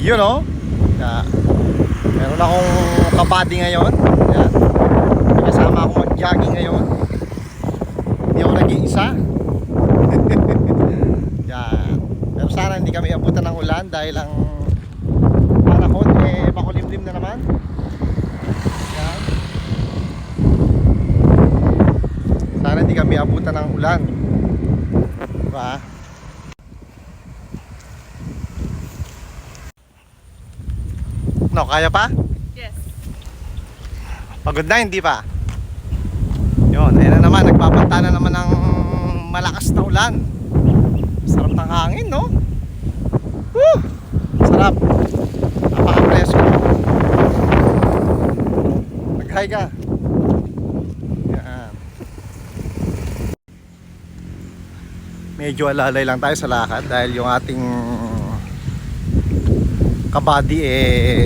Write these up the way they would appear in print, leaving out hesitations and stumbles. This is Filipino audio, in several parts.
Yun o. Meron akong kabady ngayon. Yan. May kasama akong mag-jogging ngayon. Hindi ako nag-iisa. Yan. Pero sana hindi kami abutan ng ulan dahil ang panahon makulimlim na naman. Yan. Sana hindi kami abutan ng ulan. Diba? No, kaya pa? Yes. Pagod na, hindi pa? Yun, ayun na naman, nagbabanta na naman ng malakas na ulan. Sarap ng hangin, no? Woo! Sarap. Napaka-presko. Mag-hi ka. Yan. Medyo alalay lang tayo sa lakad dahil yung ating kabady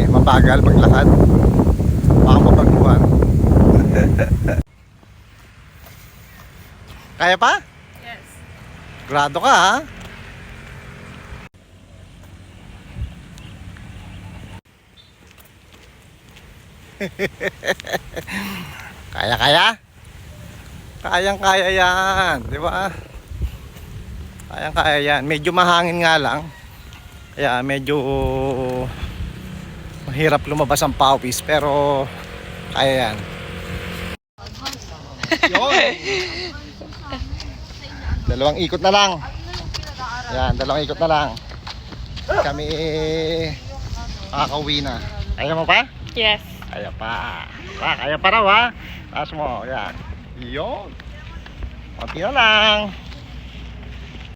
mabagal maglakad. Baka mabaguhan. Kaya pa? Yes. Grado ka ha? Kaya? Kayang-kaya yan, di ba? Kayang-kaya yan. Medyo mahangin nga lang. Kaya medyo mahirap lumabas ang pawis, pero kaya yan. Dalawang ikot na lang. Yan, dalawang ikot na lang. Kami makakauwi na. Kaya mo pa? Yes. Kaya pa. Kaya pa raw ha. Taas mo. Yan. Yun. Konti na lang.